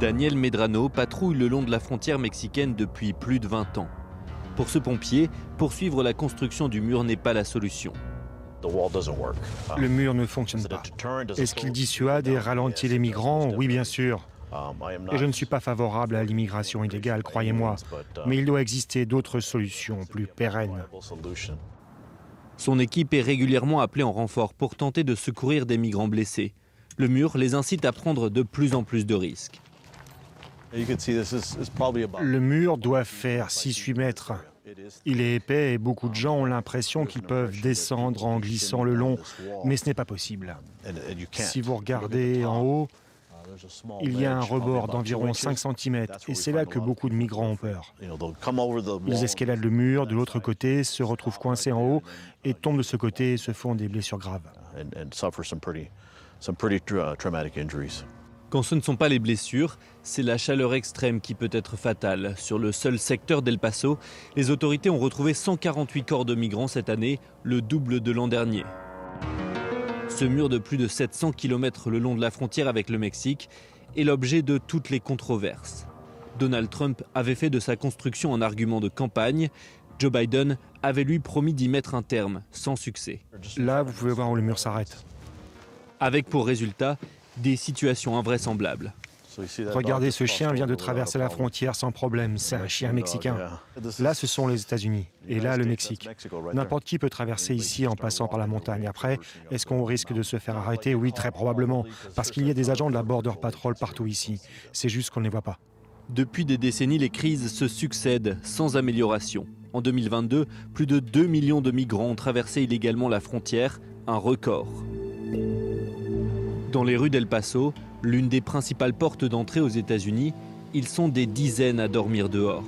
Daniel Medrano patrouille le long de la frontière mexicaine depuis plus de 20 ans. Pour ce pompier, poursuivre la construction du mur n'est pas la solution. Le mur ne fonctionne pas. Est-ce qu'il dissuade et ralentit les migrants? Oui, bien sûr. Et je ne suis pas favorable à l'immigration illégale, croyez-moi. Mais il doit exister d'autres solutions plus pérennes. Son équipe est régulièrement appelée en renfort pour tenter de secourir des migrants blessés. Le mur les incite à prendre de plus en plus de risques. Le mur doit faire 6-8 mètres. Il est épais et beaucoup de gens ont l'impression qu'ils peuvent descendre en glissant le long, mais ce n'est pas possible. Si vous regardez en haut, il y a un rebord d'environ 5 cm et c'est là que beaucoup de migrants ont peur. Ils escaladent le mur de l'autre côté, se retrouvent coincés en haut et tombent de ce côté et se font des blessures graves. Quand ce ne sont pas les blessures, c'est la chaleur extrême qui peut être fatale. Sur le seul secteur d'El Paso, les autorités ont retrouvé 148 corps de migrants cette année, le double de l'an dernier. Ce mur de plus de 700 km le long de la frontière avec le Mexique est l'objet de toutes les controverses. Donald Trump avait fait de sa construction un argument de campagne. Joe Biden avait lui promis d'y mettre un terme, sans succès. Là, vous pouvez voir où le mur s'arrête. Avec pour résultat des situations invraisemblables. Regardez, ce chien vient de traverser la frontière sans problème. C'est un chien mexicain. Là, ce sont les États-Unis. Et là, le Mexique. N'importe qui peut traverser ici en passant par la montagne. Après, est-ce qu'on risque de se faire arrêter? Oui, très probablement. Parce qu'il y a des agents de la Border Patrol partout ici. C'est juste qu'on ne les voit pas. Depuis des décennies, les crises se succèdent sans amélioration. En 2022, plus de 2 millions de migrants ont traversé illégalement la frontière, un record. Dans les rues d'El Paso, l'une des principales portes d'entrée aux États-Unis, ils sont des dizaines à dormir dehors.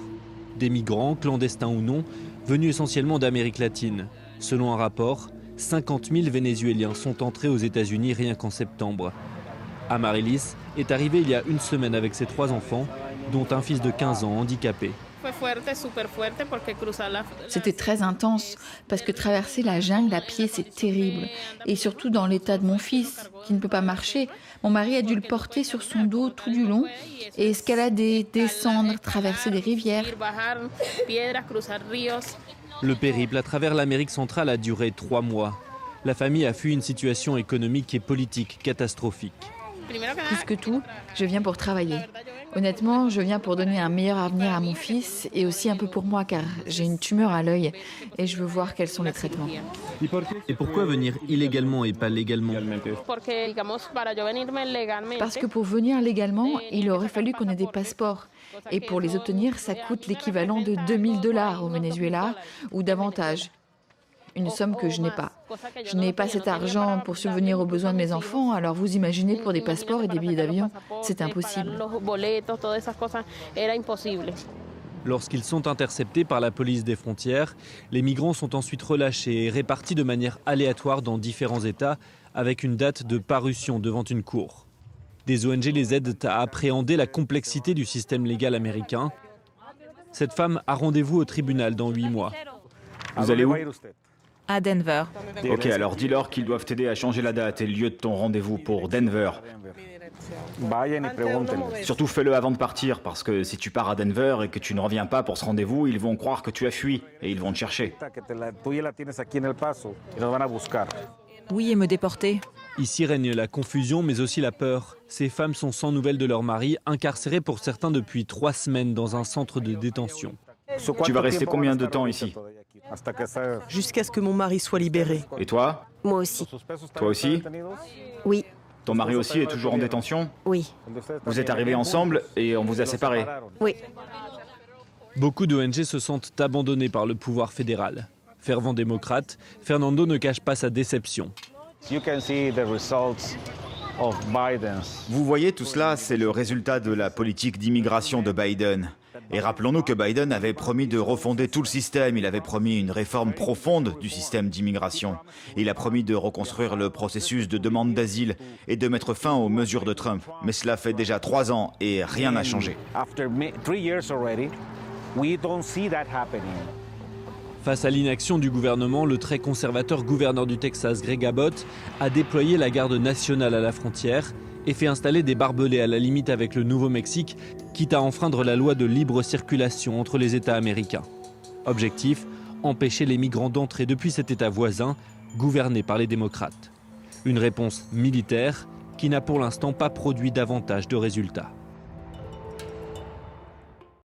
Des migrants, clandestins ou non, venus essentiellement d'Amérique latine. Selon un rapport, 50 000 Vénézuéliens sont entrés aux États-Unis rien qu'en septembre. Amaryllis est arrivée il y a une semaine avec ses 3 enfants, dont un fils de 15 ans handicapé. C'était très intense parce que traverser la jungle à pied, c'est terrible. Et surtout dans l'état de mon fils, qui ne peut pas marcher. Mon mari a dû le porter sur son dos tout du long et escalader, descendre, traverser des rivières. Le périple à travers l'Amérique centrale a duré 3 mois. La famille a fui une situation économique et politique catastrophique. Plus que tout, je viens pour travailler. Honnêtement, je viens pour donner un meilleur avenir à mon fils et aussi un peu pour moi car j'ai une tumeur à l'œil et je veux voir quels sont les traitements. Et pourquoi venir illégalement et pas légalement? Parce que pour venir légalement, il aurait fallu qu'on ait des passeports. Et pour les obtenir, ça coûte l'équivalent de $2000 au Venezuela ou davantage. Une somme que je n'ai pas. Je n'ai pas cet argent pour subvenir aux besoins de mes enfants, alors vous imaginez pour des passeports et des billets d'avion, c'est impossible. Lorsqu'ils sont interceptés par la police des frontières, les migrants sont ensuite relâchés et répartis de manière aléatoire dans différents États avec une date de parution devant une cour. Des ONG les aident à appréhender la complexité du système légal américain. Cette femme a rendez-vous au tribunal dans 8 mois. Vous allez où? À Denver. Ok, alors dis-leur qu'ils doivent t'aider à changer la date et le lieu de ton rendez-vous pour Denver. Surtout fais-le avant de partir, parce que si tu pars à Denver et que tu ne reviens pas pour ce rendez-vous, ils vont croire que tu as fui et ils vont te chercher. Oui, et me déporter. Ici règne la confusion, mais aussi la peur. Ces femmes sont sans nouvelles de leur mari, incarcérés pour certains depuis 3 semaines dans un centre de détention. Tu vas rester combien de temps ici? Jusqu'à ce que mon mari soit libéré. Et toi? Moi aussi. Toi aussi? Oui. Ton mari aussi est toujours en détention? Oui. Vous êtes arrivés ensemble et on vous a séparés? Oui. Beaucoup d'ONG se sentent abandonnés par le pouvoir fédéral. Fervent démocrate, Fernando ne cache pas sa déception. Vous voyez, tout cela, c'est le résultat de la politique d'immigration de Biden. Et rappelons-nous que Biden avait promis de refonder tout le système, il avait promis une réforme profonde du système d'immigration. Il a promis de reconstruire le processus de demande d'asile et de mettre fin aux mesures de Trump. Mais cela fait déjà 3 ans et rien n'a changé. Face à l'inaction du gouvernement, le très conservateur gouverneur du Texas, Greg Abbott, a déployé la garde nationale à la frontière et fait installer des barbelés à la limite avec le Nouveau-Mexique, quitte à enfreindre la loi de libre circulation entre les États américains. Objectif, empêcher les migrants d'entrer depuis cet État voisin, gouverné par les démocrates. Une réponse militaire qui n'a pour l'instant pas produit davantage de résultats.